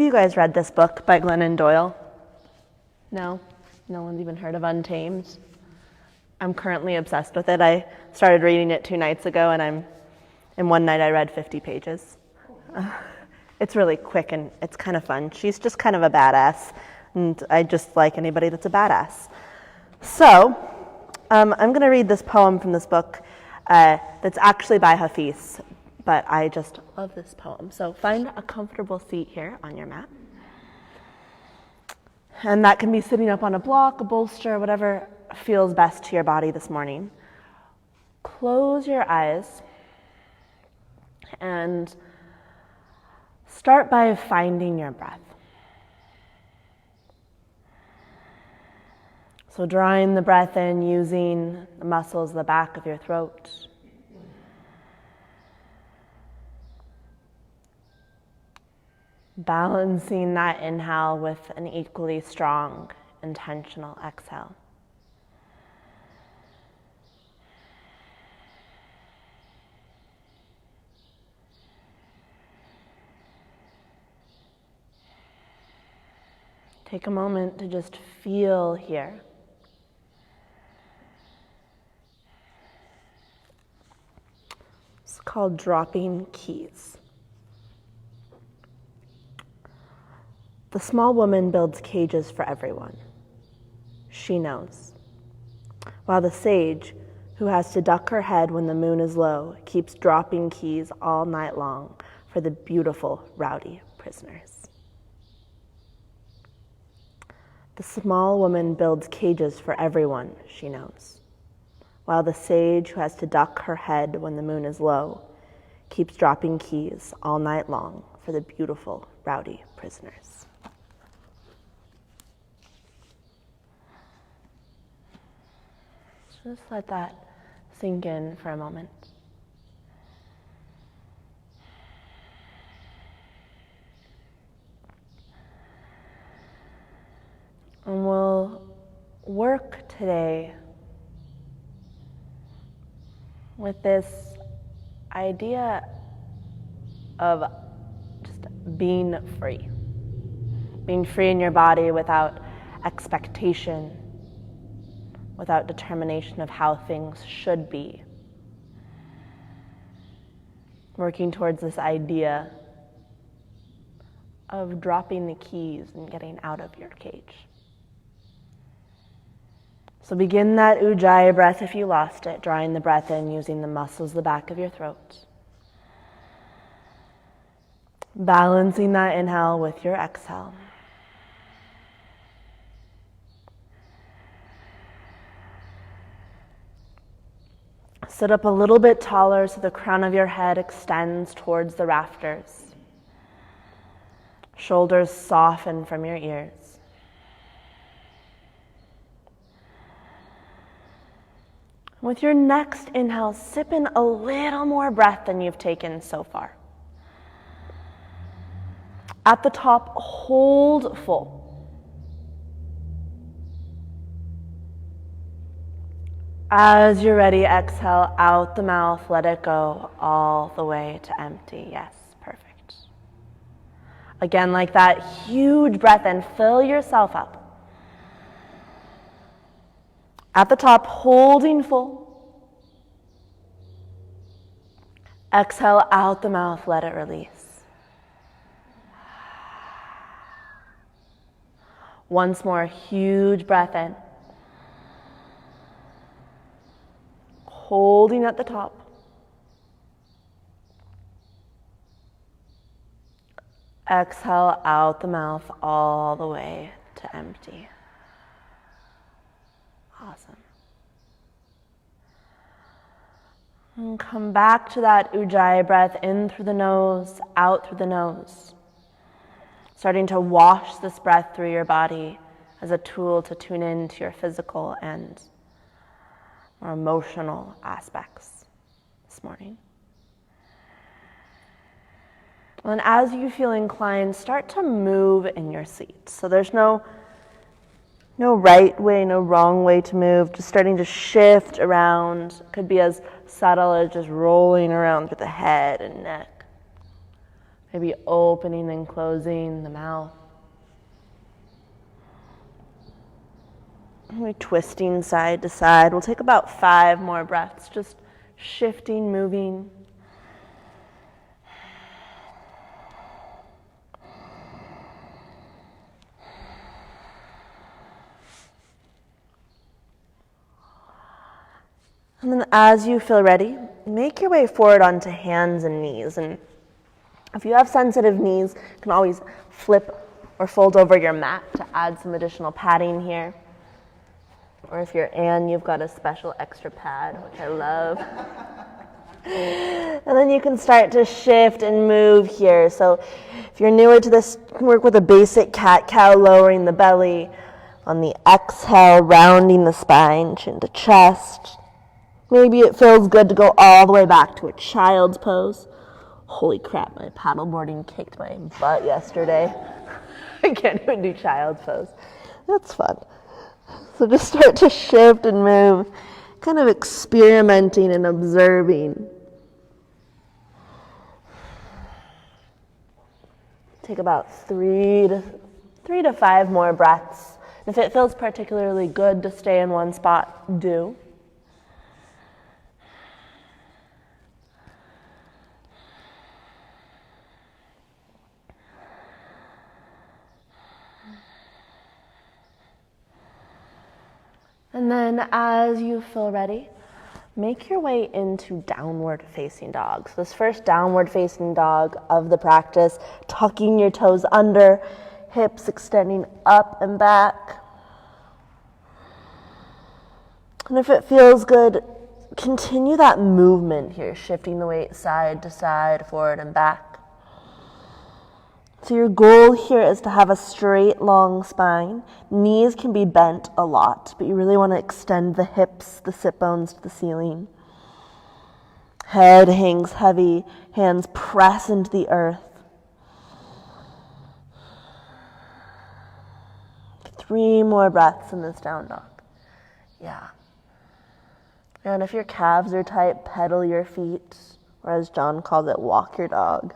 Have you guys read this book by Glennon Doyle? No? No one's even heard of Untamed? I'm currently obsessed with it. I started reading it 2 nights ago, and one night I read 50 pages. It's really quick and it's kind of fun. She's just kind of a badass, and I just like anybody that's a badass. So, I'm going to read this poem from this book that's actually by Hafiz, but I just love this poem. So find a comfortable seat here on your mat. And that can be sitting up on a block, a bolster, whatever feels best to your body this morning. Close your eyes and start by finding your breath. So drawing the breath in using the muscles at the back of your throat. Balancing that inhale with an equally strong, intentional exhale. Take a moment to just feel here. It's called dropping keys. The small woman builds cages for everyone. She knows. While the sage, who has to duck her head when the moon is low, keeps dropping keys all night long for the beautiful, rowdy prisoners. The small woman builds cages for everyone, she knows. While the sage, who has to duck her head when the moon is low, keeps dropping keys all night long for the beautiful, rowdy prisoners. Just let that sink in for a moment. And we'll work today with this idea of just being free. Being free in your body without expectation, without determination of how things should be. Working towards this idea of dropping the keys and getting out of your cage. So begin that Ujjayi breath if you lost it, drawing the breath in using the muscles at the back of your throat. Balancing that inhale with your exhale. Sit up a little bit taller so the crown of your head extends towards the rafters. Shoulders soften from your ears. With your next inhale, sip in a little more breath than you've taken so far. At the top, hold full. As you're ready, exhale out the mouth, let it go all the way to empty. Yes, perfect. Again, like that, huge breath in, fill yourself up. At the top, holding full. Exhale out the mouth, let it release. Once more, huge breath in. Holding at the top. Exhale out the mouth all the way to empty. Awesome. And come back to that Ujjayi breath in through the nose, out through the nose. Starting to wash this breath through your body as a tool to tune into your physical and or emotional aspects this morning. And as you feel inclined, start to move in your seat. So there's no right way, no wrong way to move, just starting to shift around. It could be as subtle as just rolling around through the head and neck. Maybe opening and closing the mouth. Maybe twisting side to side. We'll take about 5 more breaths, just shifting, moving. And then as you feel ready, make your way forward onto hands and knees. And if you have sensitive knees, you can always flip or fold over your mat to add some additional padding here. Or if you're Anne, you've got a special extra pad, which I love. And then you can start to shift and move here. So if you're newer to this, you can work with a basic cat-cow, lowering the belly. On the exhale, rounding the spine, chin to chest. Maybe it feels good to go all the way back to a child's pose. Holy crap, my paddleboarding kicked my butt yesterday. I can't even do child's pose. That's fun. So just start to shift and move, kind of experimenting and observing. Take about 3 to 5 more breaths. If it feels particularly good to stay in one spot, do. And then as you feel ready, make your way into downward facing dog. So this first downward facing dog of the practice, tucking your toes under, hips extending up and back. And if it feels good, continue that movement here, shifting the weight side to side, forward and back. So your goal here is to have a straight, long spine. Knees can be bent a lot, but you really want to extend the hips, the sit bones to the ceiling. Head hangs heavy, hands press into the earth. 3 more breaths in this down dog. Yeah. And if your calves are tight, pedal your feet, or as John calls it, walk your dog.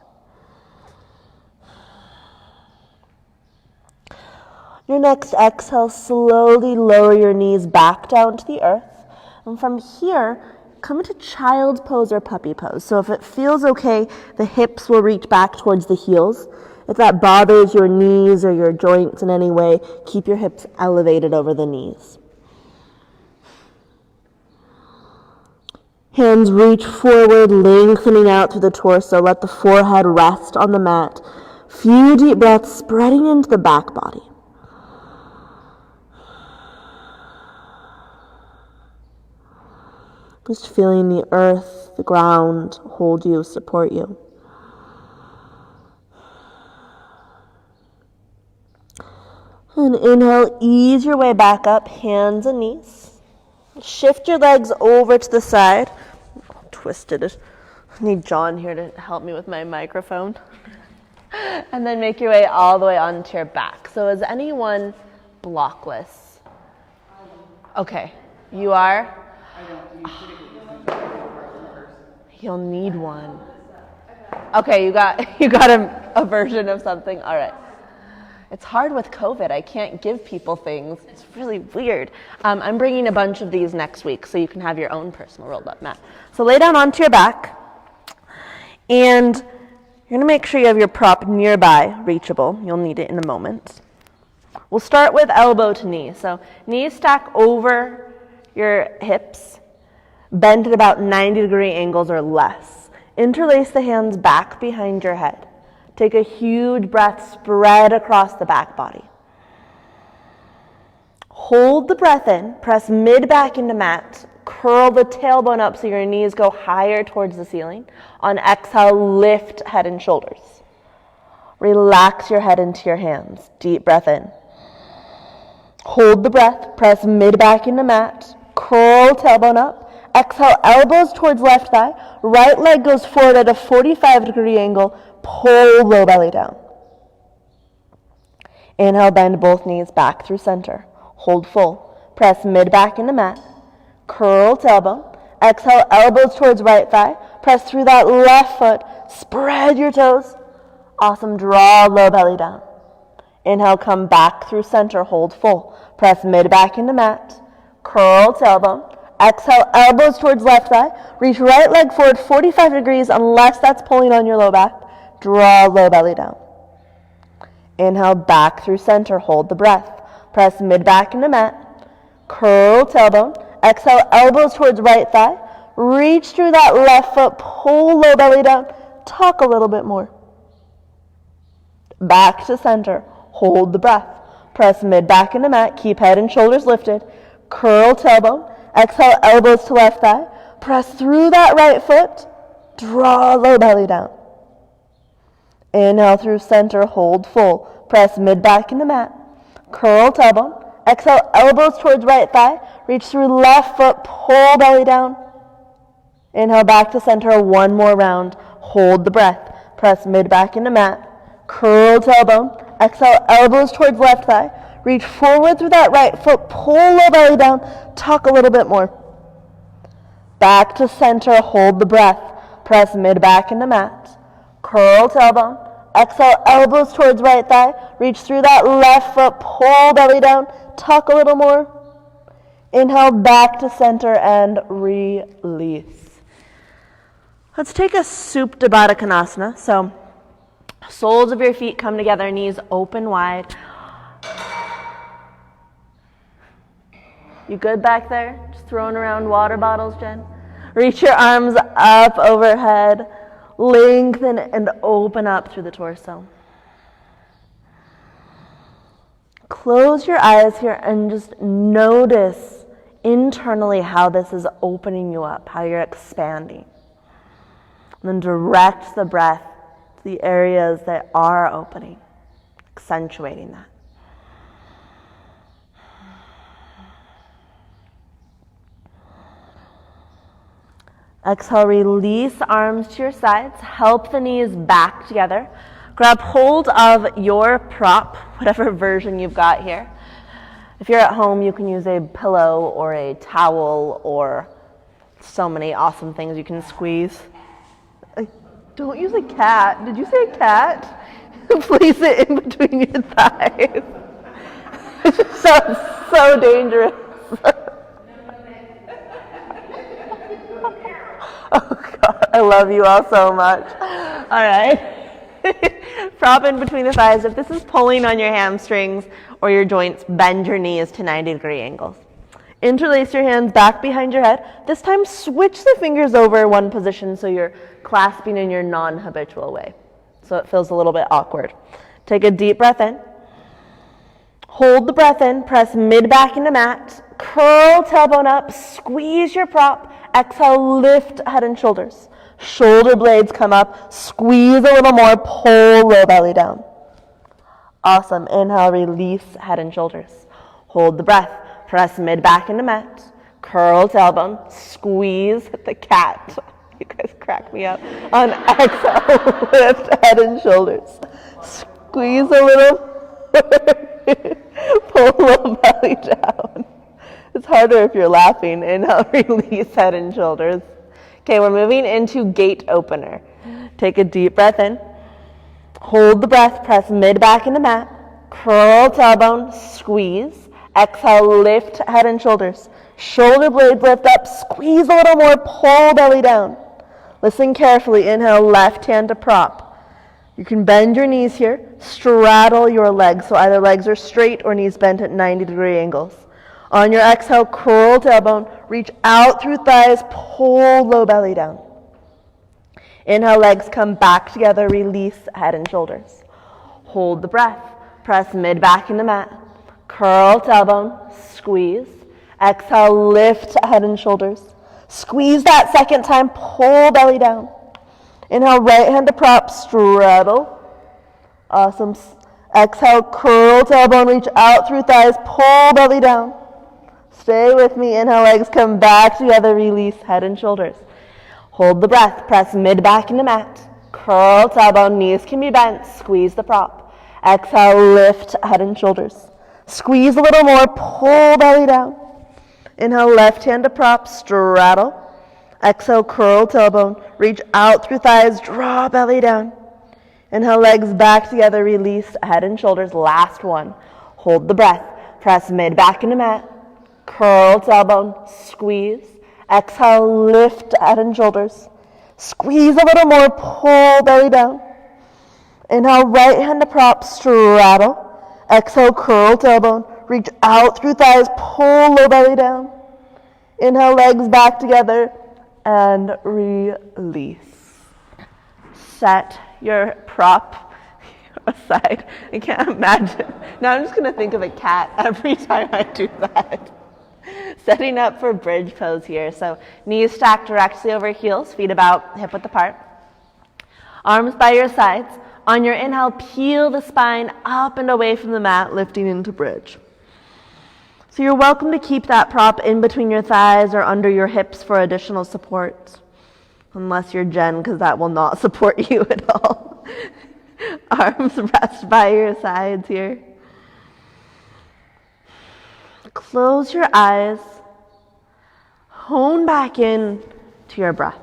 Your next exhale, slowly lower your knees back down to the earth. And from here, come into child's pose or puppy pose. So if it feels okay, the hips will reach back towards the heels. If that bothers your knees or your joints in any way, keep your hips elevated over the knees. Hands reach forward, lengthening out through the torso. Let the forehead rest on the mat. Few deep breaths, spreading into the back body. Just feeling the earth, the ground hold you, support you. And inhale, ease your way back up, hands and knees. Shift your legs over to the side. Twisted it. I need John here to help me with my microphone. And then make your way all the way onto your back. So is anyone blockless? Okay, you are? You'll need one. Okay, you got a version of something. All right. It's hard with COVID. I can't give people things. It's really weird. I'm bringing a bunch of these next week so you can have your own personal rolled up mat. So lay down onto your back, and you're going to make sure you have your prop nearby, reachable. You'll need it in a moment. We'll start with elbow to knee. So knees stack over your hips, bend at about 90-degree angles or less. Interlace the hands back behind your head. Take a huge breath, spread across the back body. Hold the breath in, press mid back into mat, curl the tailbone up so your knees go higher towards the ceiling. On exhale, lift head and shoulders. Relax your head into your hands. Deep breath in. Hold the breath, press mid back into mat, curl tailbone up. Exhale, elbows towards left thigh. Right leg goes forward at a 45-degree angle. Pull low belly down. Inhale, bend both knees back through center. Hold full. Press mid back into mat. Curl tailbone. Exhale, elbows towards right thigh. Press through that left foot. Spread your toes. Awesome, draw low belly down. Inhale, come back through center, hold full. Press mid back into mat. Curl tailbone. Exhale, elbows towards left thigh. Reach right leg forward 45 degrees unless that's pulling on your low back. Draw low belly down. Inhale, back through center, hold the breath. Press mid back into mat. Curl tailbone. Exhale, elbows towards right thigh. Reach through that left foot, pull low belly down. Tuck a little bit more. Back to center. Hold the breath. Press mid back into mat. Keep head and shoulders lifted. Curl tailbone. Exhale, elbows to left thigh. Press through that right foot. Draw low belly down. Inhale through center. Hold full. Press mid back into mat. Curl tailbone. Exhale, elbows towards right thigh. Reach through left foot. Pull belly down. Inhale back to center. One more round. Hold the breath. Press mid back into mat. Curl tailbone. Exhale, elbows towards left thigh. Reach forward through that right foot. Pull low belly down. Tuck a little bit more. Back to center. Hold the breath. Press mid back into mat. Curl tailbone. Exhale, elbows towards right thigh. Reach through that left foot. Pull belly down. Tuck a little more. Inhale back to center and release. Let's take a Supta Tabata Konasana. So soles of your feet come together, knees open wide. You good back there? Just throwing around water bottles, Jen? Reach your arms up overhead. Lengthen and open up through the torso. Close your eyes here and just notice internally how this is opening you up, how you're expanding. And then direct the breath to the areas that are opening, accentuating that. Exhale, release arms to your sides. Help the knees back together. Grab hold of your prop, whatever version you've got here. If you're at home, you can use a pillow or a towel or so many awesome things you can squeeze. Don't use a cat. Did you say a cat? Place it in between your thighs. It just sounds so dangerous. Oh God, I love you all so much. All right. Prop in between the thighs. If this is pulling on your hamstrings or your joints, bend your knees to 90-degree angles. Interlace your hands back behind your head. This time, switch the fingers over one position so you're clasping in your non-habitual way. So it feels a little bit awkward. Take a deep breath in. Hold the breath in. Press mid back into mat. Curl tailbone up. Squeeze your prop. Exhale, lift head and shoulders. Shoulder blades come up. Squeeze a little more. Pull low belly down. Awesome. Inhale, release head and shoulders. Hold the breath. Press mid back into mat. Curl tailbone. Squeeze the cat. You guys crack me up. On exhale, lift head and shoulders. Squeeze a little. Pull low belly down. It's harder if you're laughing. Inhale, release head and shoulders. Okay, we're moving into gate opener. Take a deep breath in. Hold the breath. Press mid back into mat. Curl tailbone. Squeeze. Exhale, lift head and shoulders. Shoulder blades lift up. Squeeze a little more. Pull belly down. Listen carefully. Inhale, left hand to prop. You can bend your knees here. Straddle your legs. So either legs are straight or knees bent at 90-degree angles. On your exhale, curl tailbone. Reach out through thighs. Pull low belly down. Inhale, legs come back together. Release head and shoulders. Hold the breath. Press mid back into mat. Curl tailbone. Squeeze. Exhale, lift head and shoulders. Squeeze that second time. Pull belly down. Inhale, right hand to prop. Straddle. Awesome. Exhale, curl tailbone. Reach out through thighs. Pull belly down. Stay with me. Inhale, legs come back together. Release head and shoulders. Hold the breath. Press mid back into mat. Curl tailbone. Knees can be bent. Squeeze the prop. Exhale, lift head and shoulders. Squeeze a little more. Pull belly down. Inhale, left hand to prop. Straddle. Exhale, curl tailbone. Reach out through thighs. Draw belly down. Inhale, legs back together, release head and shoulders. Last one. Hold the breath. Press mid back into mat. Curl tailbone, squeeze. Exhale, lift head and shoulders. Squeeze a little more, pull belly down. Inhale, right hand to prop, straddle. Exhale, curl tailbone. Reach out through thighs, pull low belly down. Inhale, legs back together, and release. Set your prop aside. I can't imagine. Now I'm just going to think of a cat every time I do that. Setting up for bridge pose here. So knees stacked directly over heels, feet about hip width apart. Arms by your sides. On your inhale, peel the spine up and away from the mat, lifting into bridge. So you're welcome to keep that prop in between your thighs or under your hips for additional support. Unless you're Jen, because that will not support you at all. Arms rest by your sides here. Close your eyes. Hone back in to your breath.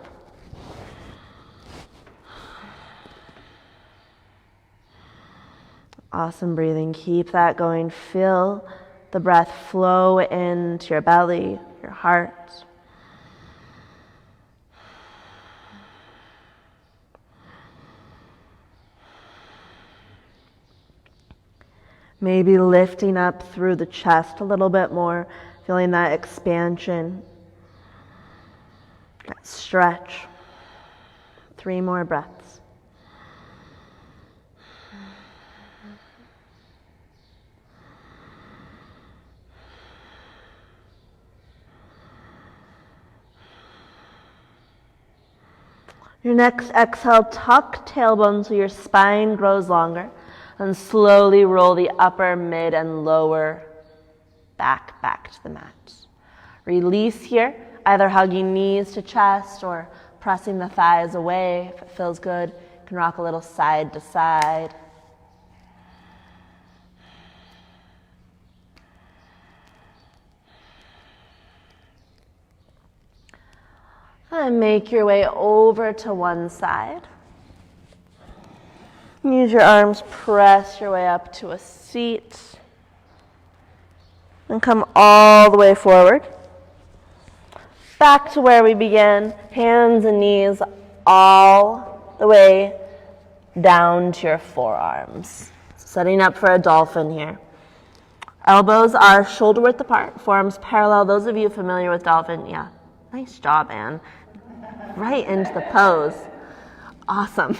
Awesome breathing. Keep that going. Feel the breath flow into your belly, your heart. Maybe lifting up through the chest a little bit more, feeling that expansion, that stretch. 3 more breaths. Your next exhale, tuck tailbone so your spine grows longer, and slowly roll the upper, mid, and lower back to the mat. Release here, either hugging knees to chest or pressing the thighs away. If it feels good, you can rock a little side to side. And make your way over to one side. Use your arms, press your way up to a seat. And come all the way forward. Back to where we began. Hands and knees all the way down to your forearms. Setting up for a dolphin here. Elbows are shoulder width apart, forearms parallel. Those of you familiar with dolphin, yeah. Nice job, Anne. Right into the pose. Awesome.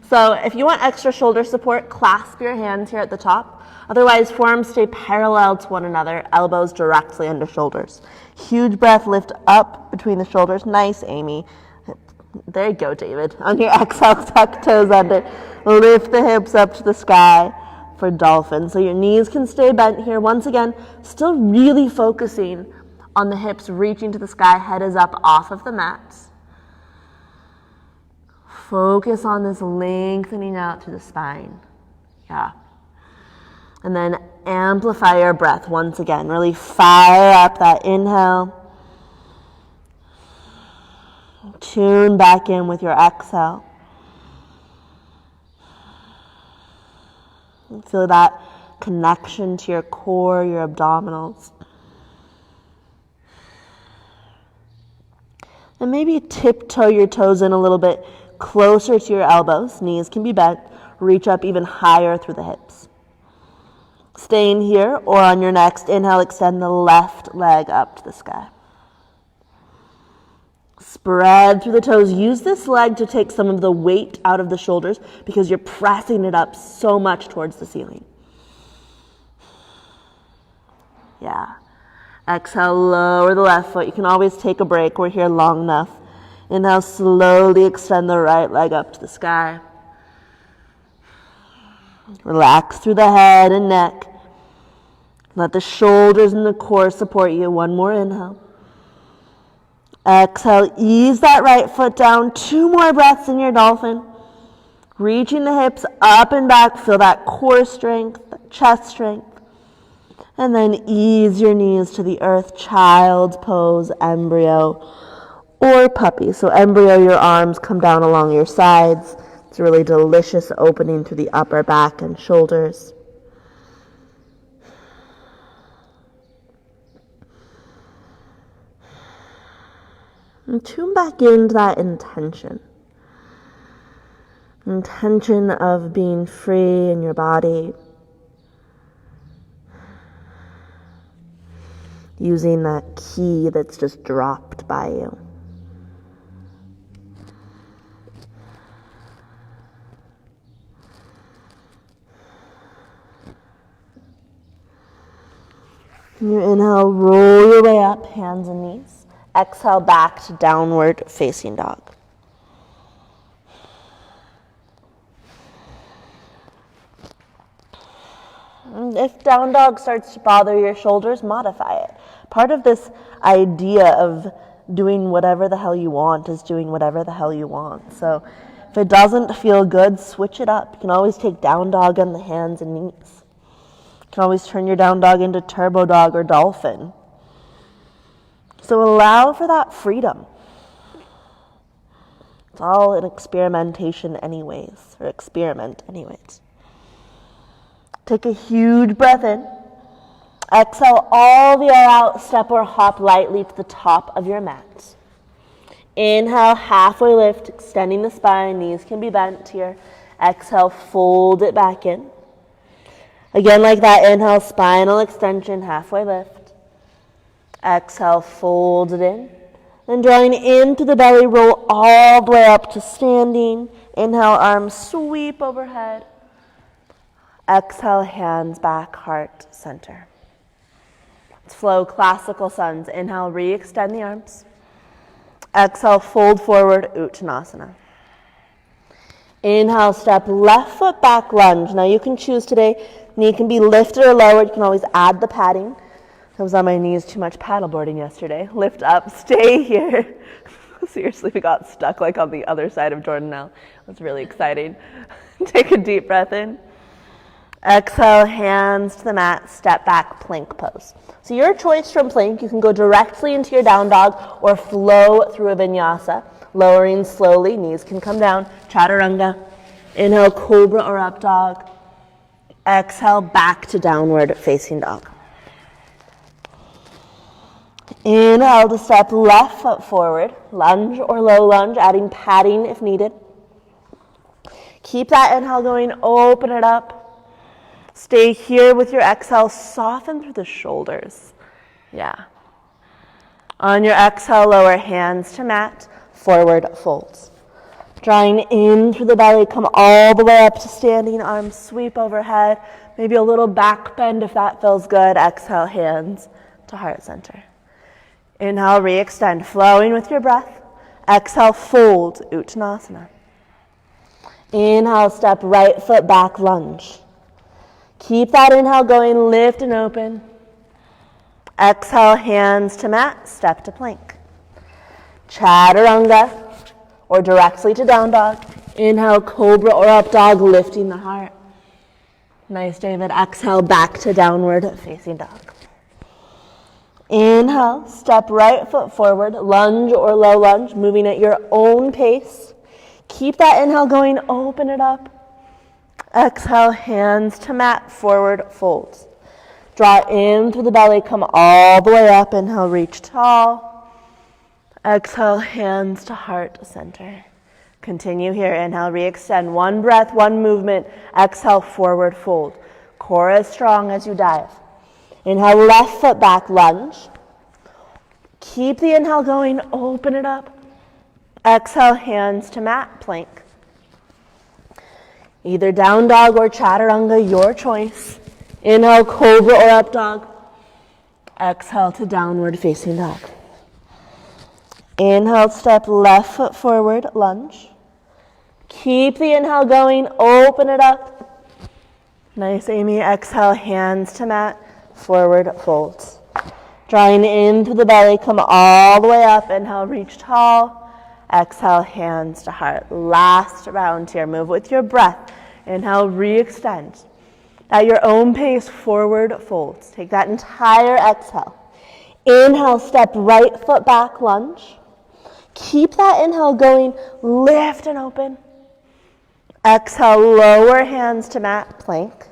So if you want extra shoulder support, clasp your hands here at the top. Otherwise, forearms stay parallel to one another, elbows directly under shoulders. Huge breath, lift up between the shoulders. Nice, Amy. There you go, David. On your exhale, tuck toes under. Lift the hips up to the sky for dolphin. So your knees can stay bent here. Once again, still really focusing on the hips reaching to the sky. Head is up off of the mat. Focus on this lengthening out through the spine. Yeah. And then amplify your breath once again. Really fire up that inhale. Tune back in with your exhale. Feel that connection to your core, your abdominals. And maybe tiptoe your toes in a little bit closer to your elbows. Knees can be bent. Reach up even higher through the hips. Staying here, or on your next inhale, extend the left leg up to the sky. Spread through the toes. Use this leg to take some of the weight out of the shoulders because you're pressing it up so much towards the ceiling. Yeah. Exhale, lower the left foot. You can always take a break. We're here long enough. Inhale, slowly extend the right leg up to the sky. Relax through the head and neck. Let the shoulders and the core support you. One more inhale. Exhale, ease that right foot down. 2 more breaths in your dolphin. Reaching the hips up and back. Feel that core strength, that chest strength. And then ease your knees to the earth. Child's pose, embryo, or puppy. So embryo, your arms come down along your sides. It's a really delicious opening through the upper back and shoulders. And tune back into that intention. Intention of being free in your body. Using that key that's just dropped by you. And you inhale, roll your way up, hands and knees. Exhale back to downward facing dog. And if down dog starts to bother your shoulders, modify it. Part of this idea of doing whatever the hell you want is doing whatever the hell you want. So if it doesn't feel good, switch it up. You can always take down dog on the hands and knees. You can always turn your down dog into turbo dog or dolphin. So allow for that freedom. It's all an experimentation anyways, or experiment anyways. Take a huge breath in. Exhale all the air out. Step or hop lightly to the top of your mat. Inhale, halfway lift, extending the spine. Knees can be bent here. Exhale, fold it back in. Again, like that, inhale, spinal extension, halfway lift. Exhale, fold it in. Then drawing into the belly, roll all the way up to standing. Inhale, arms sweep overhead. Exhale, hands back, heart center. Let's flow classical suns. Inhale, re-extend the arms. Exhale, fold forward, Uttanasana. Inhale, step left foot back, lunge. Now you can choose today. Knee can be lifted or lowered. You can always add the padding. I was on my knees too much paddleboarding yesterday. Lift up, stay here. Seriously, we got stuck like on the other side of Jordan now. It was really exciting. Take a deep breath in. Exhale, hands to the mat, step back, plank pose. So your choice from plank, you can go directly into your down dog or flow through a vinyasa. Lowering slowly, knees can come down, chaturanga. Inhale, cobra or up dog. Exhale, back to downward facing dog. Inhale to step left foot forward, lunge or low lunge, adding padding if needed. Keep that inhale going, open it up. Stay here with your exhale, soften through the shoulders. Yeah. On your exhale, lower hands to mat, forward folds. Drawing in through the belly, come all the way up to standing, arms sweep overhead. Maybe a little back bend if that feels good. Exhale, hands to heart center. Inhale, re-extend, flowing with your breath. Exhale, fold, Uttanasana. Inhale, step right foot back, lunge. Keep that inhale going, lift and open. Exhale, hands to mat, step to plank. Chaturanga, or directly to down dog. Inhale, cobra or up dog, lifting the heart. Nice, David. Exhale, back to downward facing dog. Inhale, step right foot forward, lunge or low lunge, moving at your own pace. Keep that inhale going, open it up. Exhale, hands to mat, forward folds. Draw in through the belly, come all the way up. Inhale, reach tall. Exhale, hands to heart center. Continue here. Inhale, re-extend. One breath, one movement. Exhale, forward fold. Core is strong as you dive. Inhale, left foot back, lunge. Keep the inhale going, open it up. Exhale, hands to mat, plank. Either down dog or chaturanga, your choice. Inhale, cobra or up dog. Exhale to downward facing dog. Inhale, step left foot forward, lunge. Keep the inhale going, open it up. Nice, Amy. Exhale, hands to mat, forward folds. Drawing in through the belly, come all the way up. Inhale, reach tall. Exhale, hands to heart. Last round here. Move with your breath. Inhale, re-extend. At your own pace, forward folds. Take that entire exhale. Inhale, step right foot back, lunge. Keep that inhale going. Lift and open. Exhale, lower hands to mat, plank.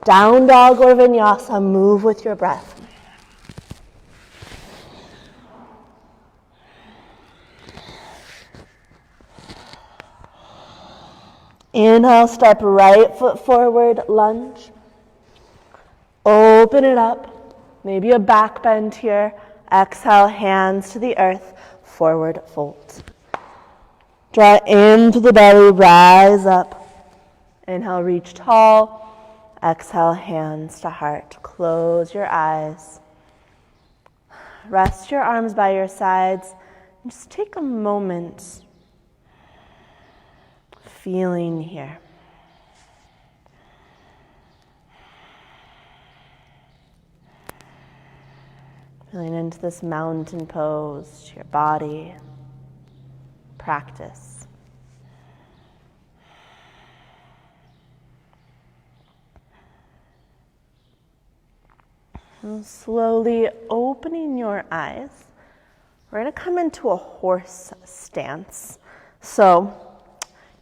Down dog or vinyasa, move with your breath. Inhale, step right foot forward, lunge. Open it up, maybe a back bend here. Exhale, hands to the earth, forward fold. Draw into the belly, rise up. Inhale, reach tall. Exhale, hands to heart. Close your eyes. Rest your arms by your sides. And just take a moment feeling here. Feeling into this mountain pose, to your body, practice. And slowly opening your eyes, we're going to come into a horse stance. So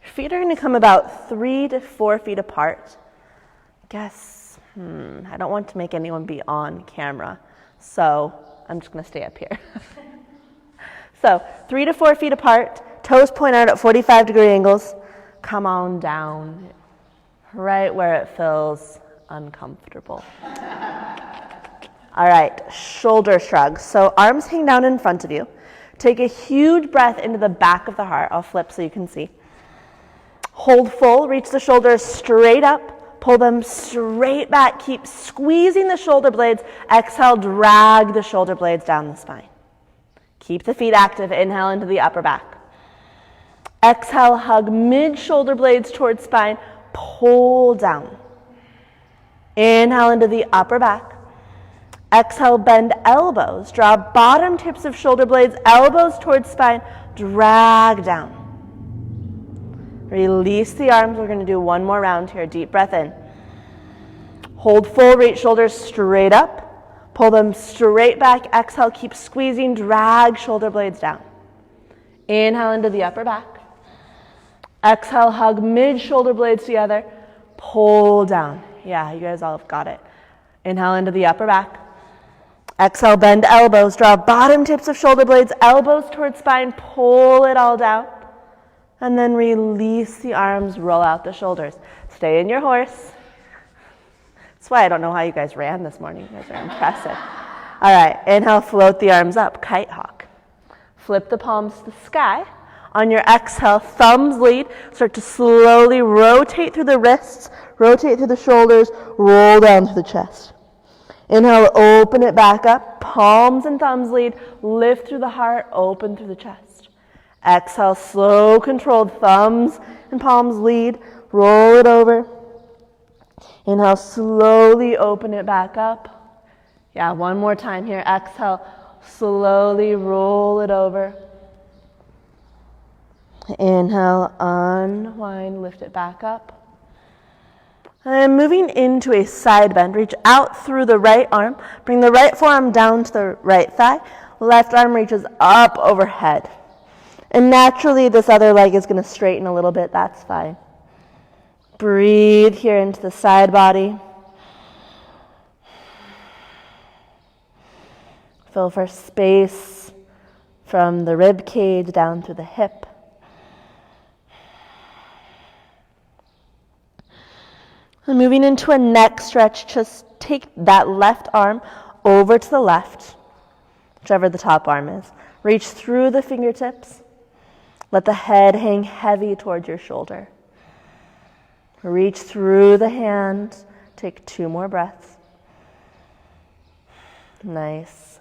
your feet are going to come about 3 to 4 feet apart. I don't want to make anyone be on camera, so I'm just going to stay up here. So 3 to 4 feet apart, toes point out at 45-degree angles. Come on down, right where it feels uncomfortable. All right, shoulder shrugs. So arms hang down in front of you. Take a huge breath into the back of the heart. I'll flip so you can see. Hold full, reach the shoulders straight up, pull them straight back. Keep squeezing the shoulder blades. Exhale, drag the shoulder blades down the spine. Keep the feet active. Inhale into the upper back. Exhale, hug mid-shoulder blades towards spine. Pull down. Inhale into the upper back. Exhale, bend elbows. Draw bottom tips of shoulder blades, elbows towards spine. Drag down. Release the arms. We're going to do one more round here. Deep breath in. Hold full, reach shoulders straight up. Pull them straight back. Exhale, keep squeezing. Drag shoulder blades down. Inhale into the upper back. Exhale, hug mid-shoulder blades together. Pull down. Yeah, you guys all have got it. Inhale into the upper back. Exhale, bend elbows. Draw bottom tips of shoulder blades, elbows towards spine. Pull it all down. And then release the arms, roll out the shoulders. Stay in your horse. That's why I don't know how you guys ran this morning. You guys are impressive. All right, inhale, float the arms up, kite hawk. Flip the palms to the sky. On your exhale, thumbs lead. Start to slowly rotate through the wrists, rotate through the shoulders, roll down to the chest. Inhale, open it back up. Palms and thumbs lead. Lift through the heart, open through the chest. Exhale, slow, controlled. Thumbs and palms lead. Roll it over. Inhale, slowly open it back up. Yeah, one more time here. Exhale, slowly roll it over. Inhale, unwind, lift it back up. And moving into a side bend, reach out through the right arm. Bring the right forearm down to the right thigh. Left arm reaches up overhead. And naturally, this other leg is going to straighten a little bit. That's fine. Breathe here into the side body. Feel for space from the rib cage down through the hip. And moving into a neck stretch, just take that left arm over to the left, whichever the top arm is. Reach through the fingertips. Let the head hang heavy towards your shoulder. Reach through the hand. Take 2 more breaths. Nice.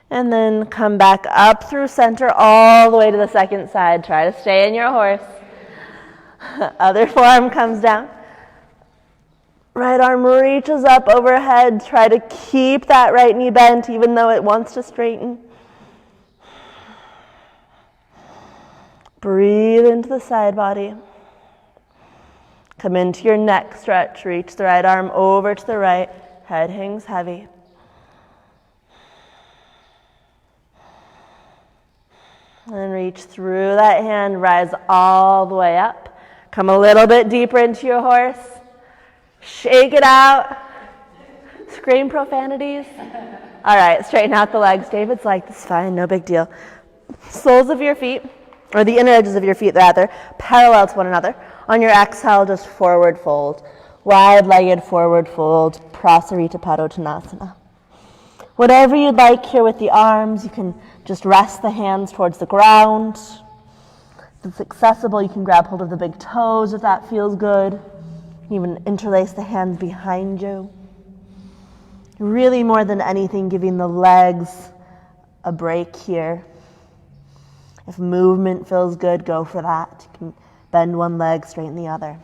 And then come back up through center all the way to the second side. Try to stay in your horse. Other forearm comes down. Right arm reaches up overhead. Try to keep that right knee bent even though it wants to straighten. Breathe into the side body. Come into your neck stretch. Reach the right arm over to the right. Head hangs heavy. And reach through that hand. Rise all the way up. Come a little bit deeper into your horse. Shake it out. Scream profanities. All right, straighten out the legs. David's like, this is fine, no big deal. Soles of your feet, or the inner edges of your feet rather, parallel to one another. On your exhale, just forward fold. Wide-legged forward fold, Prasarita Padottanasana. Whatever you'd like here with the arms, you can just rest the hands towards the ground. If it's accessible, you can grab hold of the big toes if that feels good. You can even interlace the hands behind you. Really, more than anything, giving the legs a break here. If movement feels good, go for that. You can bend one leg, straighten the other.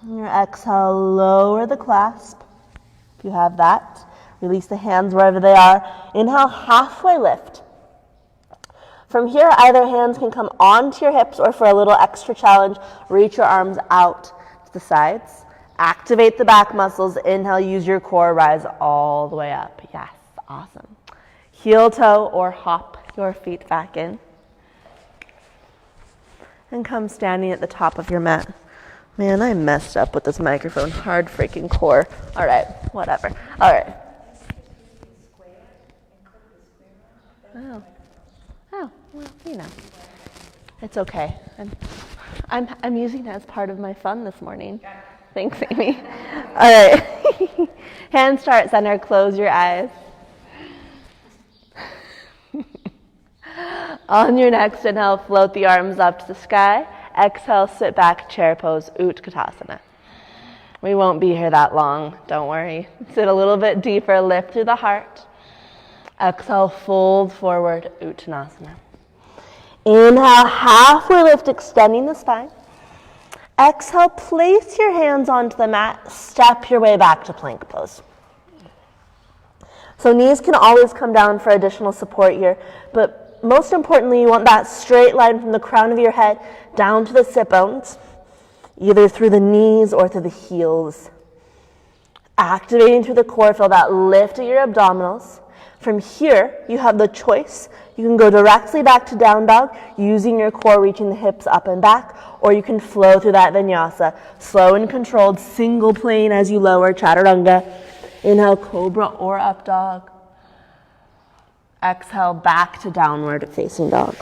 On your exhale, lower the clasp, if you have that. Release the hands wherever they are. Inhale, halfway lift. From here, either hands can come onto your hips, or for a little extra challenge, reach your arms out to the sides. Activate the back muscles. Inhale, use your core, rise all the way up. Yes, awesome. Heel toe or hop your feet back in. And come standing at the top of your mat. Man, I messed up with this microphone. Hard freaking core. All right, whatever. All right. Oh, well, you know, it's okay. I'm using it as part of my fun this morning. Thanks, Amy. All right. Hands start center. Close your eyes. On your next inhale, float the arms up to the sky. Exhale, sit back, chair pose, Utkatasana. We won't be here that long, don't worry. Sit a little bit deeper, lift through the heart. Exhale, fold forward, Uttanasana. Inhale, halfway lift, extending the spine. Exhale, place your hands onto the mat, step your way back to plank pose. So knees can always come down for additional support here, but most importantly, you want that straight line from the crown of your head down to the sit bones, either through the knees or through the heels. Activating through the core, feel that lift of your abdominals. From here, you have the choice. You can go directly back to down dog, using your core, reaching the hips up and back, or you can flow through that vinyasa, slow and controlled, single plane as you lower, chaturanga. Inhale, cobra or up dog. Exhale, back to downward facing dog.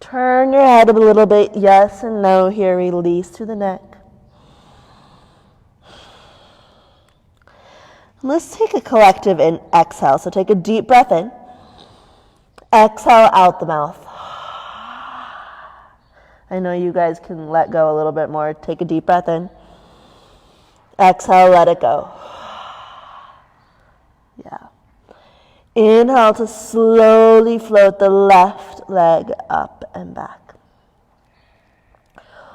Turn your head a little bit, yes and no here, release through the neck. Let's take a collective exhale. So take a deep breath in. Exhale out the mouth. I know you guys can let go a little bit more. Take a deep breath in. Exhale, let it go. Yeah. Inhale to slowly float the left leg up and back.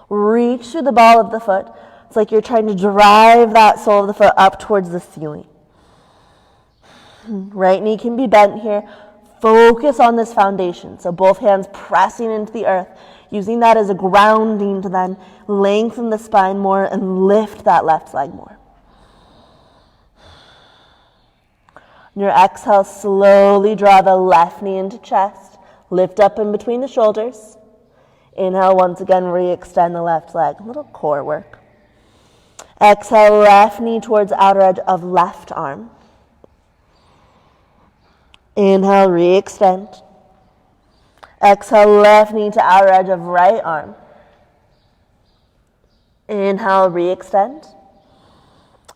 Reach through the ball of the foot. It's like you're trying to drive that sole of the foot up towards the ceiling. Right knee can be bent here. Focus on this foundation. So both hands pressing into the earth, using that as a grounding to then lengthen the spine more and lift that left leg more. On your exhale, slowly draw the left knee into chest. Lift up in between the shoulders. Inhale, once again, re-extend the left leg. A little core work. Exhale, left knee towards outer edge of left arm. Inhale, re-extend. Exhale, left knee to outer edge of right arm. Inhale, re-extend.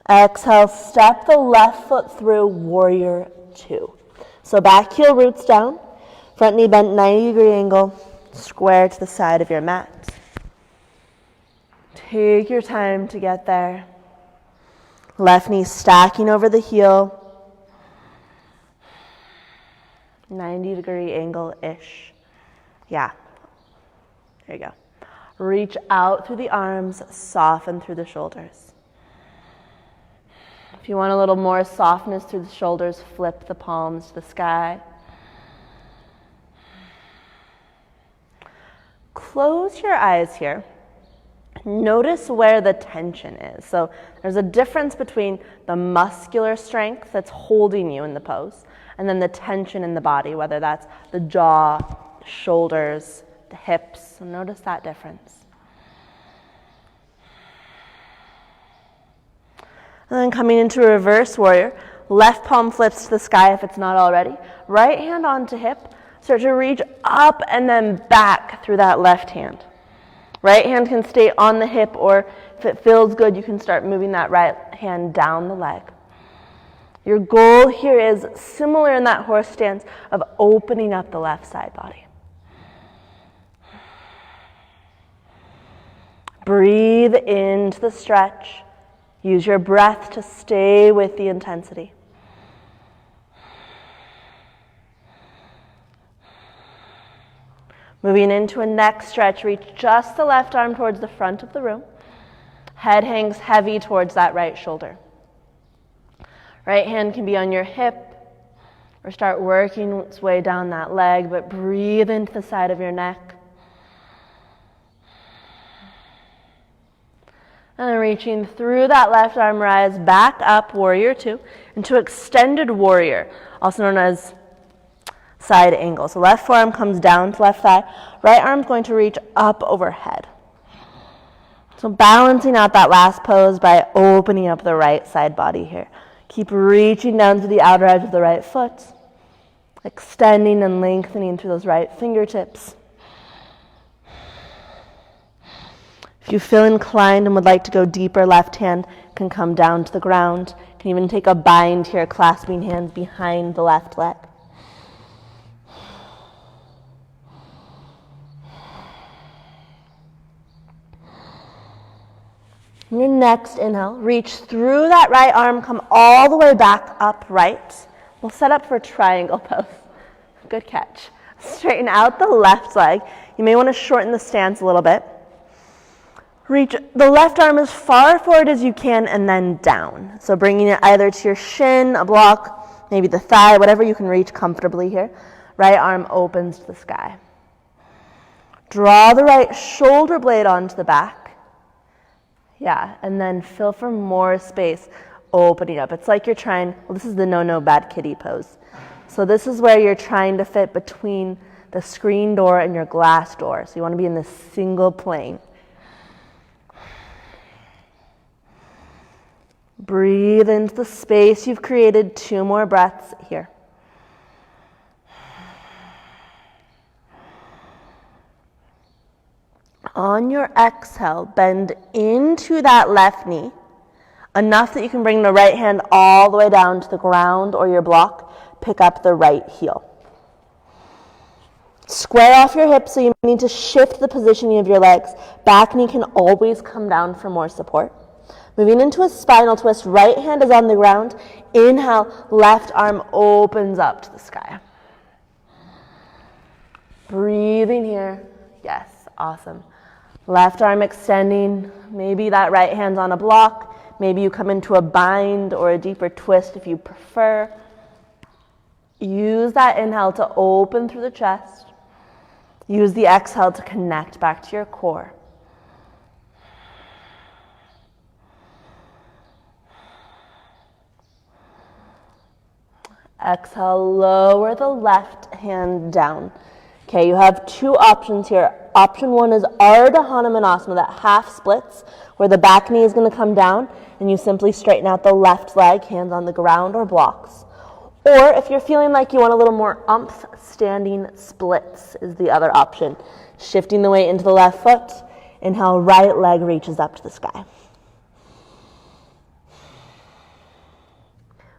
Exhale, step the left foot through, warrior two. So back heel roots down, front knee bent 90-degree angle, square to the side of your mat. Take your time to get there. Left knee stacking over the heel. 90-degree angle-ish. Yeah. There you go. Reach out through the arms, soften through the shoulders. If you want a little more softness through the shoulders, flip the palms to the sky. Close your eyes here. Notice where the tension is. So there's a difference between the muscular strength that's holding you in the pose and then the tension in the body, whether that's the jaw, the shoulders, the hips. So notice that difference. And then coming into reverse warrior, left palm flips to the sky if it's not already. Right hand onto hip. Start to reach up and then back through that left hand. Right hand can stay on the hip, or if it feels good, you can start moving that right hand down the leg. Your goal here is similar in that horse stance of opening up the left side body. Breathe into the stretch. Use your breath to stay with the intensity. Moving into a neck stretch, reach just the left arm towards the front of the room. Head hangs heavy towards that right shoulder. Right hand can be on your hip, or start working its way down that leg, but breathe into the side of your neck. And then reaching through that left arm, rise back up, warrior two, into extended warrior, also known as side angle. So left forearm comes down to left thigh. Right arm's going to reach up overhead. So balancing out that last pose by opening up the right side body here. Keep reaching down to the outer edge of the right foot, extending and lengthening through those right fingertips. If you feel inclined and would like to go deeper, left hand can come down to the ground. You can even take a bind here, clasping hands behind the left leg. Your next inhale, reach through that right arm, come all the way back upright. We'll set up for triangle pose. Good catch. Straighten out the left leg. You may want to shorten the stance a little bit. Reach the left arm as far forward as you can and then down. So bringing it either to your shin, a block, maybe the thigh, whatever you can reach comfortably here. Right arm opens to the sky. Draw the right shoulder blade onto the back. Yeah, and then feel for more space opening up. It's like you're trying, well, this is the no bad kitty pose. So this is where you're trying to fit between the screen door and your glass door. So you want to be in this single plane. Breathe into the space you've created. 2 more breaths here. On your exhale, bend into that left knee, enough that you can bring the right hand all the way down to the ground or your block. Pick up the right heel. Square off your hips, so you need to shift the positioning of your legs. Back knee can always come down for more support. Moving into a spinal twist, right hand is on the ground. Inhale, left arm opens up to the sky. Breathing here. Yes, awesome. Left arm extending, maybe that right hand's on a block, maybe you come into a bind or a deeper twist if you prefer. Use that inhale to open through the chest. Use the exhale to connect back to your core. Exhale, lower the left hand down. Okay, you have 2 options here. Option 1 is Ardha Hanumanasana, that half splits, where the back knee is going to come down, and you simply straighten out the left leg, hands on the ground or blocks. Or if you're feeling like you want a little more oomph, standing splits is the other option. Shifting the weight into the left foot, inhale, right leg reaches up to the sky.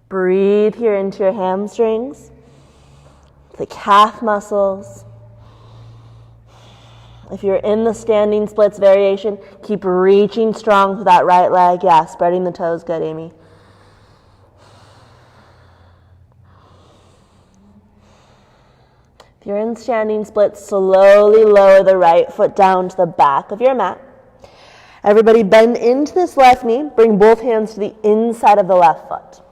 Breathe here into your hamstrings, the calf muscles. If you're in the standing splits variation, keep reaching strong through that right leg. Yeah, spreading the toes. Good, Amy. If you're in standing splits, slowly lower the right foot down to the back of your mat. Everybody bend into this left knee. Bring both hands to the inside of the left foot.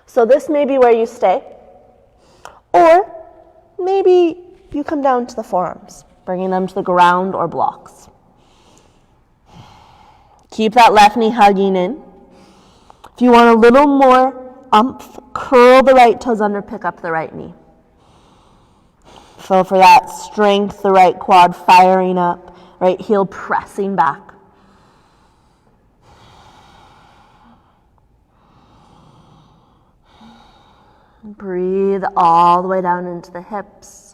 So this may be where you stay. Or maybe you come down to the forearms, bringing them to the ground or blocks. Keep that left knee hugging in. If you want a little more umph, curl the right toes under, pick up the right knee. Feel for that strength, the right quad firing up, right heel pressing back. Breathe all the way down into the hips.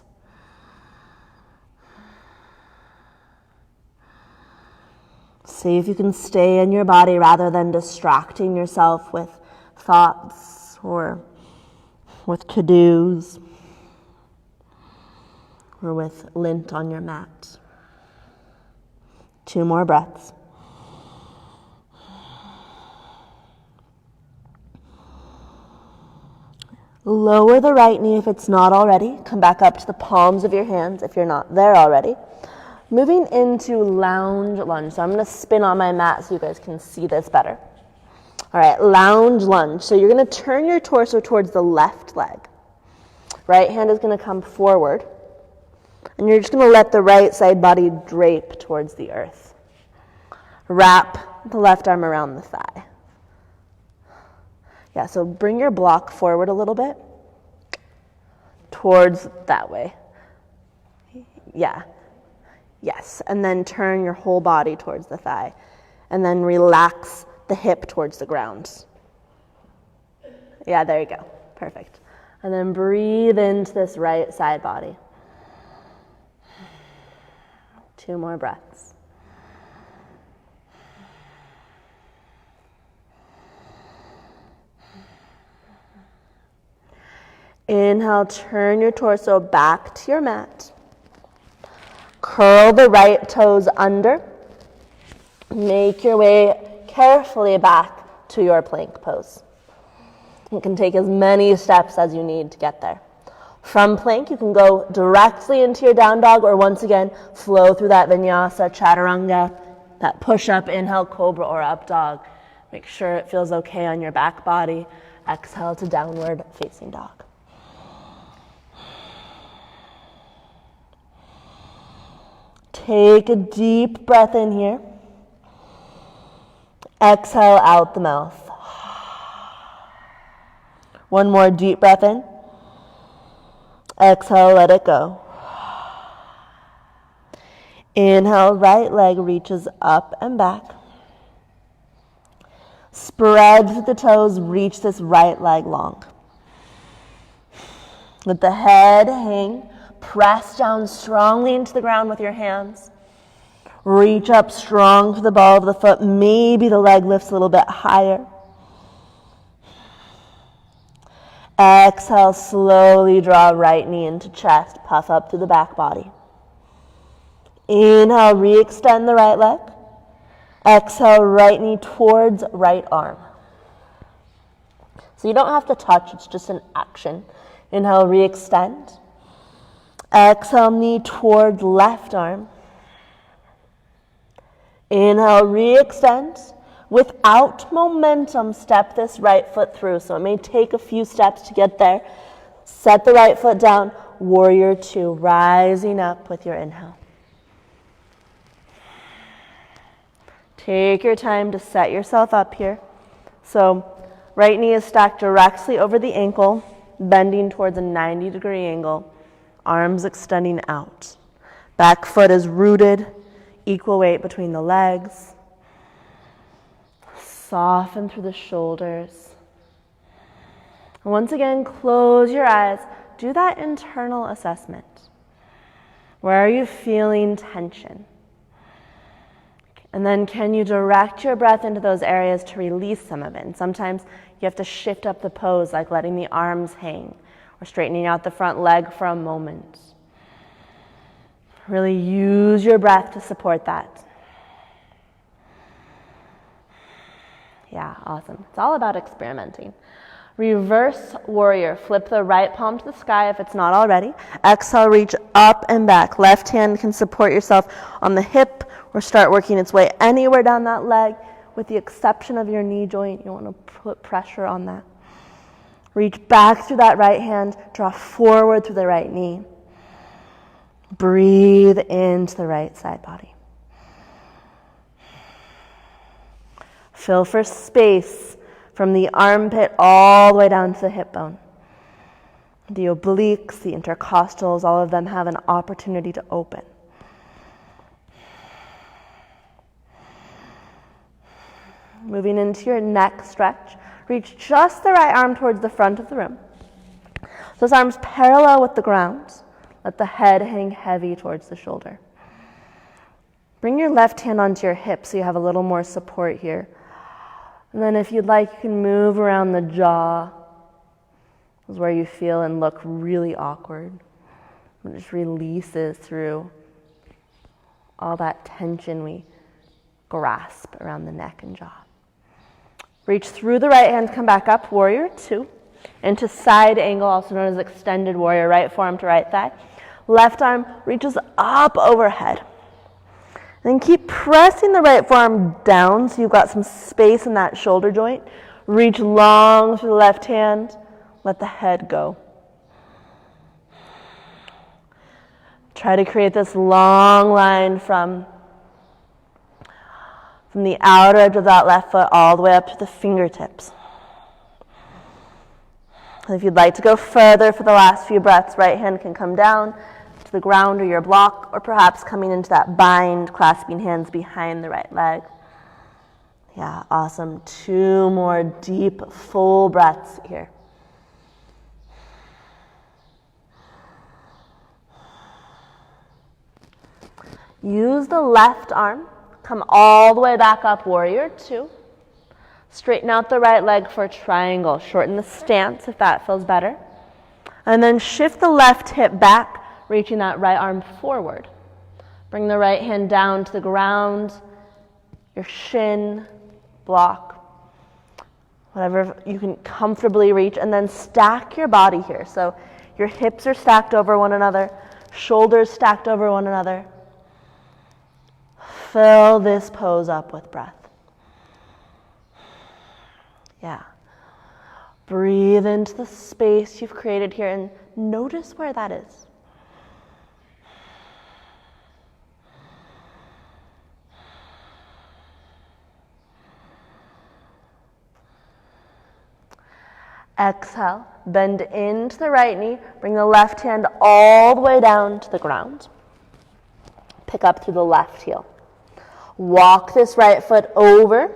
See if you can stay in your body rather than distracting yourself with thoughts or with to-dos or with lint on your mat. 2 more breaths. Lower the right knee if it's not already. Come back up to the palms of your hands if you're not there already. Moving into lounge lunge. So I'm going to spin on my mat so you guys can see this better. All right, lounge lunge. So you're going to turn your torso towards the left leg. Right hand is going to come forward. And you're just going to let the right side body drape towards the earth. Wrap the left arm around the thigh. Yeah, so bring your block forward a little bit. Towards that way. Yeah. Yes, and then turn your whole body towards the thigh. And then relax the hip towards the ground. Yeah, there you go. Perfect. And then breathe into this right side body. 2 more breaths. Inhale, turn your torso back to your mat. Curl the right toes under. Make your way carefully back to your plank pose. You can take as many steps as you need to get there. From plank, you can go directly into your down dog, or once again, flow through that vinyasa, chaturanga, that push-up, inhale, cobra, or up dog. Make sure it feels okay on your back body. Exhale to downward facing dog. Take a deep breath in here. Exhale out the mouth. 1 more deep breath in. Exhale, let it go. Inhale, right leg reaches up and back. Spread the toes, reach this right leg long. Let the head hang. Press down strongly into the ground with your hands. Reach up strong to the ball of the foot. Maybe the leg lifts a little bit higher. Exhale, slowly draw right knee into chest. Puff up through the back body. Inhale, re-extend the right leg. Exhale, right knee towards right arm. So you don't have to touch, it's just an action. Inhale, re-extend. Exhale, knee towards left arm. Inhale, re-extend. Without momentum, step this right foot through. So it may take a few steps to get there. Set the right foot down. Warrior 2, rising up with your inhale. Take your time to set yourself up here. So right knee is stacked directly over the ankle, bending towards a 90-degree angle. Arms extending out. Back foot is rooted, equal weight between the legs. Soften through the shoulders. And once again, close your eyes. Do that internal assessment. Where are you feeling tension? And then can you direct your breath into those areas to release some of it? And sometimes you have to shift up the pose, like letting the arms hang, or straightening out the front leg for a moment. Really use your breath to support that. Yeah, awesome. It's all about experimenting. Reverse warrior. Flip the right palm to the sky if it's not already. Exhale, reach up and back. Left hand can support yourself on the hip or start working its way anywhere down that leg, with the exception of your knee joint. You want to put pressure on that. Reach back through that right hand, draw forward through the right knee. Breathe into the right side body. Feel for space from the armpit all the way down to the hip bone. The obliques, the intercostals, all of them have an opportunity to open. Moving into your neck stretch, reach just the right arm towards the front of the room. Those arms parallel with the ground. Let the head hang heavy towards the shoulder. Bring your left hand onto your hip so you have a little more support here. And then if you'd like, you can move around the jaw. This is where you feel and look really awkward. It just releases through all that tension we grasp around the neck and jaw. Reach through the right hand, come back up, warrior two, into side angle, also known as extended warrior, right forearm to right thigh. Left arm reaches up overhead. Then keep pressing the right forearm down so you've got some space in that shoulder joint. Reach long through the left hand, let the head go. Try to create this long line from the outer edge of that left foot all the way up to the fingertips. And if you'd like to go further for the last few breaths, right hand can come down to the ground or your block, or perhaps coming into that bind, clasping hands behind the right leg. Yeah, awesome. 2 more deep, full breaths here. Use the left arm. Come all the way back up, warrior two. Straighten out the right leg for a triangle. Shorten the stance if that feels better. And then shift the left hip back, reaching that right arm forward. Bring the right hand down to the ground, your shin, block, whatever you can comfortably reach, and then stack your body here. So your hips are stacked over one another, shoulders stacked over one another. Fill this pose up with breath. Yeah. Breathe into the space you've created here and notice where that is. Exhale, bend into the right knee, bring the left hand all the way down to the ground. Pick up through the left heel. Walk this right foot over,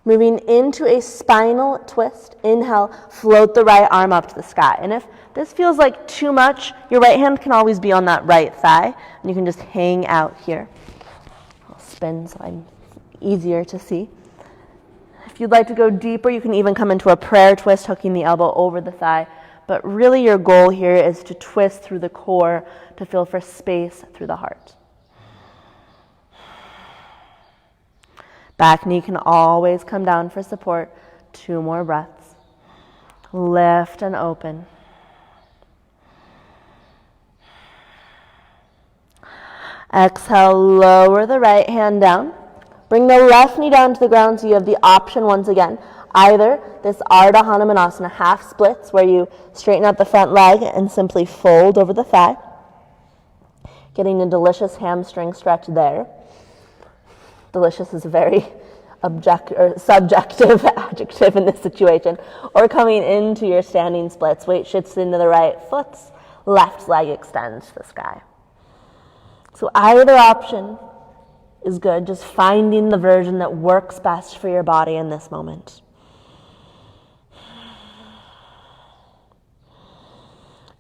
moving into a spinal twist. Inhale, float the right arm up to the sky. And if this feels like too much, your right hand can always be on that right thigh, and you can just hang out here. I'll spin so I'm easier to see. If you'd like to go deeper, you can even come into a prayer twist, hooking the elbow over the thigh. But really your goal here is to twist through the core to feel for space through the heart. Back knee can always come down for support. 2 more breaths. Lift and open. Exhale, lower the right hand down. Bring the left knee down to the ground so you have the option once again. Either this Ardha Hanumanasana, half splits, where you straighten out the front leg and simply fold over the thigh. Getting a delicious hamstring stretch there. Delicious is a very subjective adjective in this situation. Or coming into your standing splits, weight shifts into the right foot, left leg extends to the sky. So either option is good, just finding the version that works best for your body in this moment.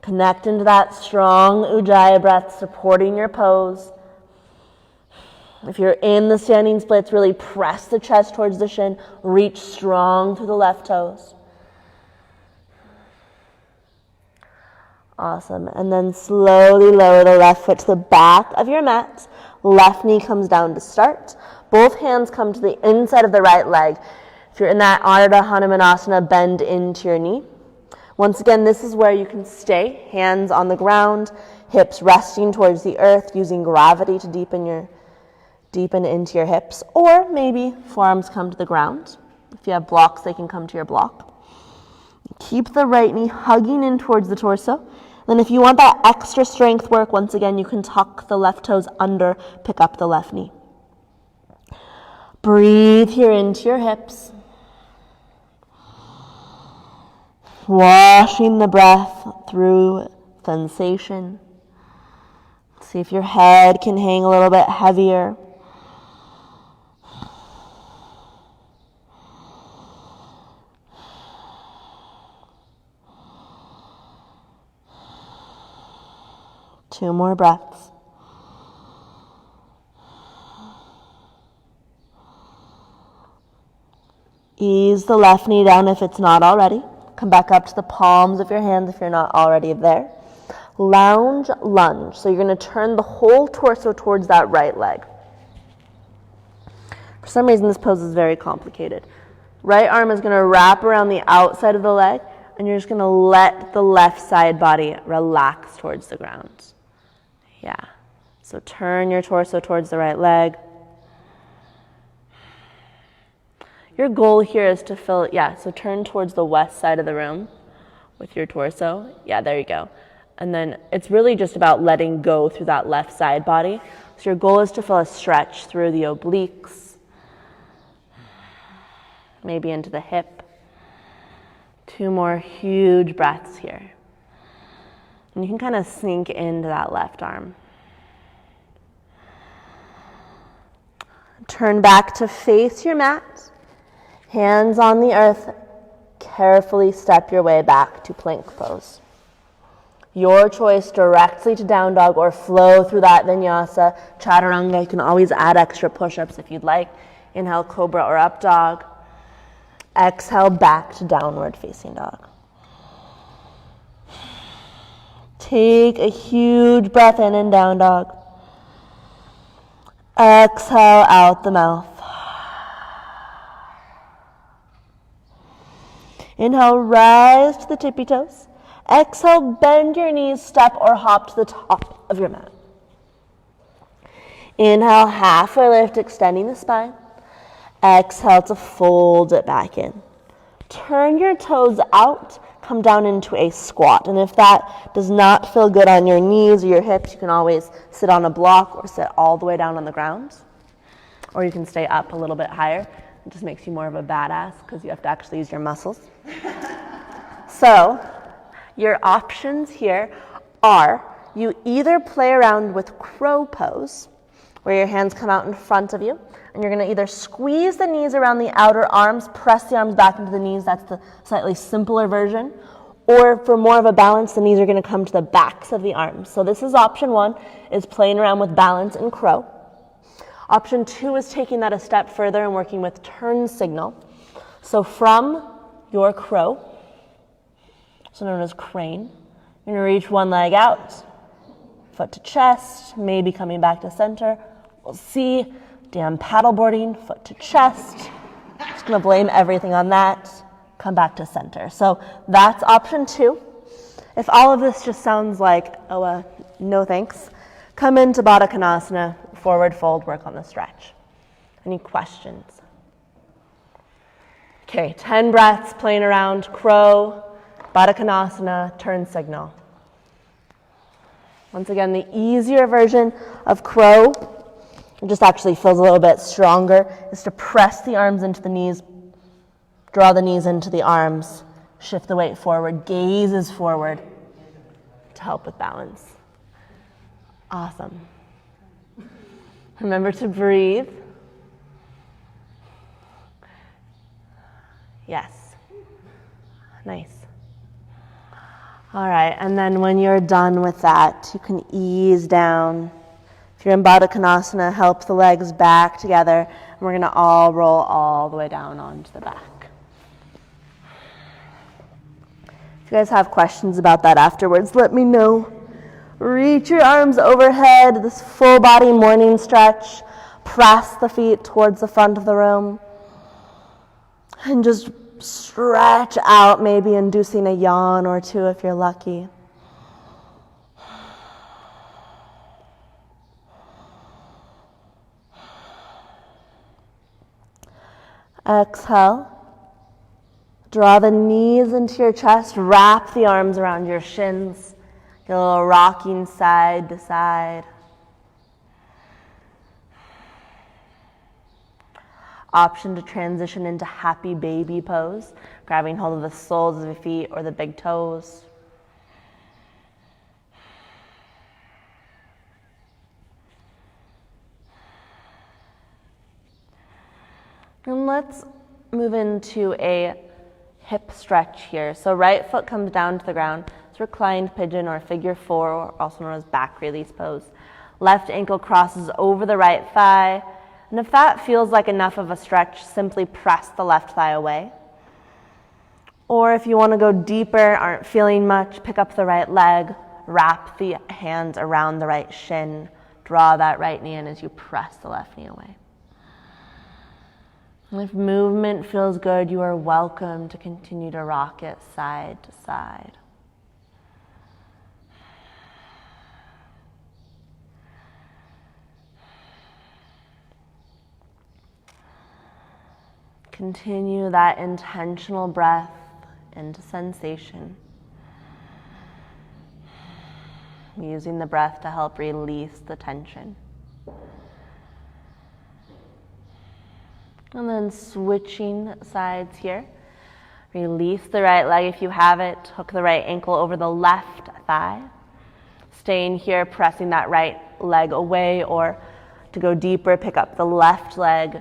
Connect into that strong Ujjayi breath, supporting your pose. If you're in the standing splits, really press the chest towards the shin. Reach strong through the left toes. Awesome. And then slowly lower the left foot to the back of your mat. Left knee comes down to start. Both hands come to the inside of the right leg. If you're in that Ardha Hanumanasana, bend into your knee. Once again, this is where you can stay. Hands on the ground, hips resting towards the earth, using gravity to deepen into your hips. Or maybe forearms come to the ground. If you have blocks, they can come to your block. Keep the right knee hugging in towards the torso. Then if you want that extra strength work, once again, you can tuck the left toes under, pick up the left knee. Breathe here into your hips. Washing the breath through sensation. See if your head can hang a little bit heavier. Two more breaths. Ease the left knee down if it's not already. Come back up to the palms of your hands if you're not already there. Lounge lunge. So you're going to turn the whole torso towards that right leg. For some reason, this pose is very complicated. Right arm is going to wrap around the outside of the leg, and you're just going to let the left side body relax towards the ground. Yeah. So turn your torso towards the right leg. Your goal here is to feel, so turn towards the west side of the room with your torso. Yeah, there you go. And then it's really just about letting go through that left side body. So your goal is to feel a stretch through the obliques, maybe into the hip. Two more huge breaths here. And you can kind of sink into that left arm. Turn back to face your mat. Hands on the earth, carefully step your way back to plank pose. Your choice, directly to down dog or flow through that vinyasa, chaturanga. You can always add extra push-ups if you'd like. Inhale, cobra or up dog. Exhale, back to downward facing dog. Take a huge breath in down dog. Exhale out the mouth. Inhale, rise to the tippy toes. Exhale, bend your knees, step or hop to the top of your mat. Inhale, halfway lift, extending the spine. Exhale to fold it back in. Turn your toes out, come down into a squat. And if that does not feel good on your knees or your hips, you can always sit on a block or sit all the way down on the ground. Or you can stay up a little bit higher. It just makes you more of a badass because you have to actually use your muscles. So, your options here are you either play around with crow pose, where your hands come out in front of you, and you're going to either squeeze the knees around the outer arms, press the arms back into the knees, that's the slightly simpler version, or for more of a balance, the knees are going to come to the backs of the arms. So this is option one, is playing around with balance in crow. Option two is taking that a step further and working with turn signal. So from your crow, also known as crane, you're going to reach one leg out, foot to chest, maybe coming back to center. We'll see. Damn paddleboarding, foot to chest. Just going to blame everything on that. Come back to center. So that's option two. If all of this just sounds like, no thanks, come into Tabata Konasana, forward fold, work on the stretch. Any questions? Okay, 10 breaths playing around, crow, Tabata Konasana, turn signal. Once again, the easier version of crow, it just actually feels a little bit stronger, is to press the arms into the knees, draw the knees into the arms, shift the weight forward, gazes forward to help with balance. Awesome. Remember to breathe. Yes. Nice. All right, and then when you're done with that, you can ease down. If you're in Baddha Konasana, help the legs back together, and we're going to all roll all the way down onto the back. If you guys have questions about that afterwards, let me know. Reach your arms overhead, this full body morning stretch. Press the feet towards the front of the room. And just stretch out, maybe inducing a yawn or two if you're lucky. Exhale. Draw the knees into your chest. Wrap the arms around your shins. Get a little rocking side to side. Option to transition into happy baby pose, grabbing hold of the soles of the feet or the big toes. And let's move into a hip stretch here. So right foot comes down to the ground. It's reclined pigeon or figure four, or also known as back release pose. Left ankle crosses over the right thigh. And if that feels like enough of a stretch, simply press the left thigh away. Or if you want to go deeper, aren't feeling much, pick up the right leg, wrap the hands around the right shin, draw that right knee in as you press the left knee away. And if movement feels good, you are welcome to continue to rock it side to side. Continue that intentional breath into sensation, using the breath to help release the tension. And then switching sides here. Release the right leg if you have it. Hook the right ankle over the left thigh. Staying here, pressing that right leg away, or to go deeper, pick up the left leg.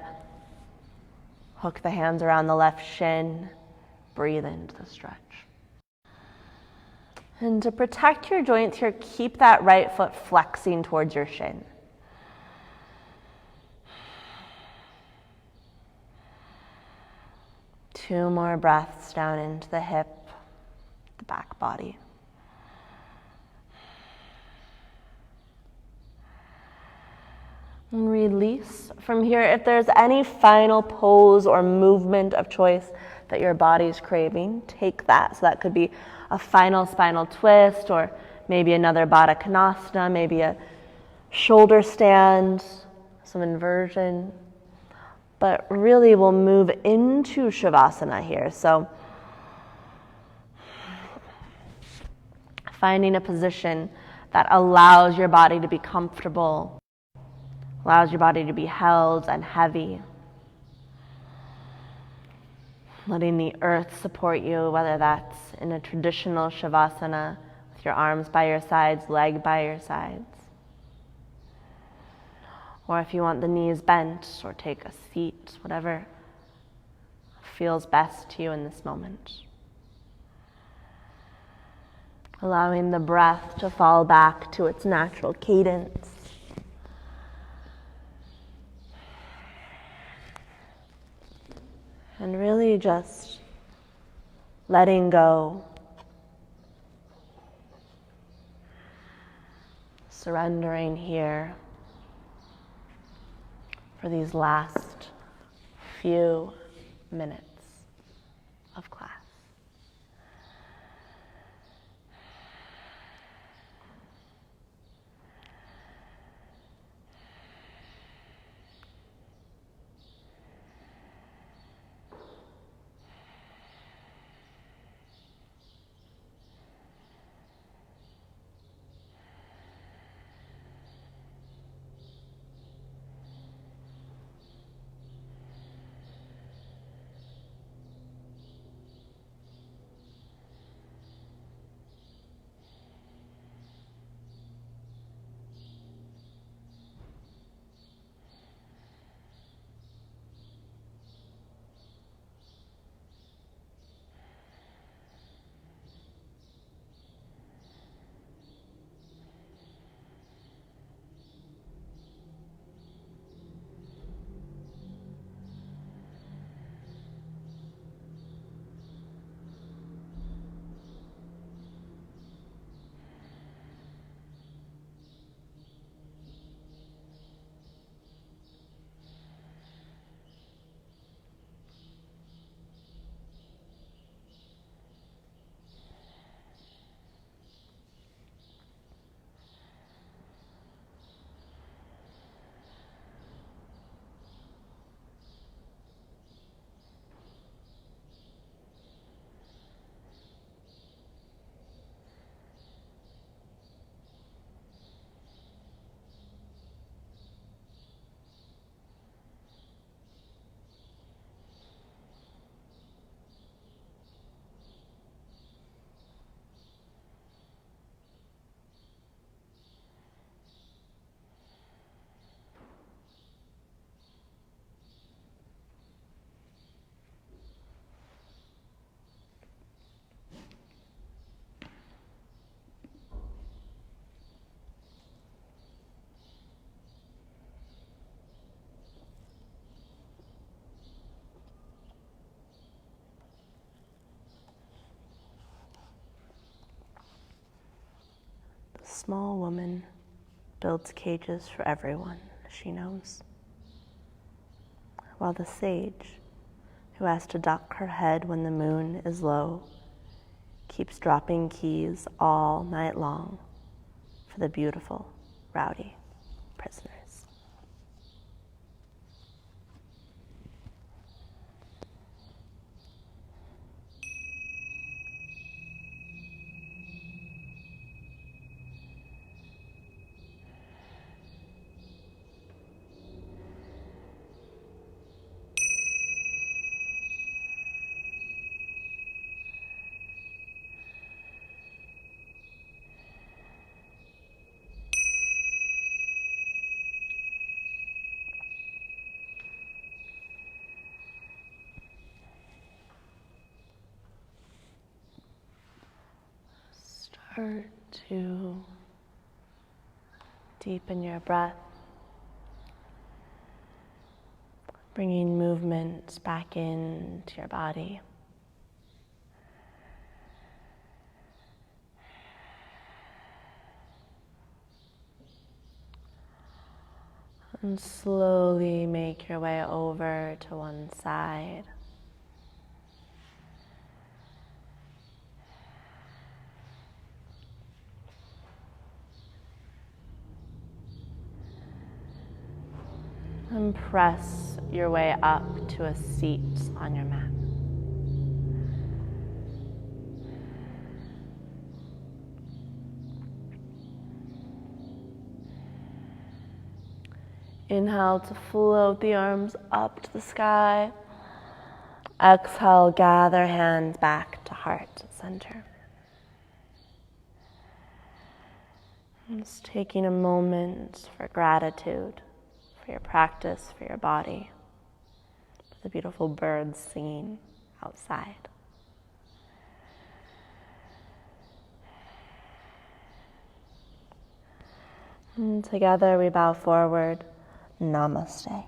Hook the hands around the left shin. Breathe into the stretch. And to protect your joints here, keep that right foot flexing towards your shin. Two more breaths down into the hip, the back body. And release from here. If there's any final pose or movement of choice that your body's craving, take that. So that could be a final spinal twist, or maybe another Tabata Konasana, maybe a shoulder stand, some inversion. But really we'll move into Shavasana here. So finding a position that allows your body to be comfortable, allows your body to be held and heavy. Letting the earth support you, whether that's in a traditional Shavasana with your arms by your sides, leg by your sides. Or if you want the knees bent, or take a seat, whatever feels best to you in this moment. Allowing the breath to fall back to its natural cadence. And really just letting go. Surrendering here for these last few minutes of class. small woman builds cages for everyone she knows, while the sage, who has to duck her head when the moon is low, keeps dropping keys all night long for the beautiful, rowdy prisoners. Start to deepen your breath, bringing movement back into your body. And slowly make your way over to one side. And press your way up to a seat on your mat. Inhale to float the arms up to the sky. Exhale, gather hands back to heart center. And just taking a moment for gratitude for your practice, for your body, for the beautiful birds singing outside. And together we bow forward. Namaste.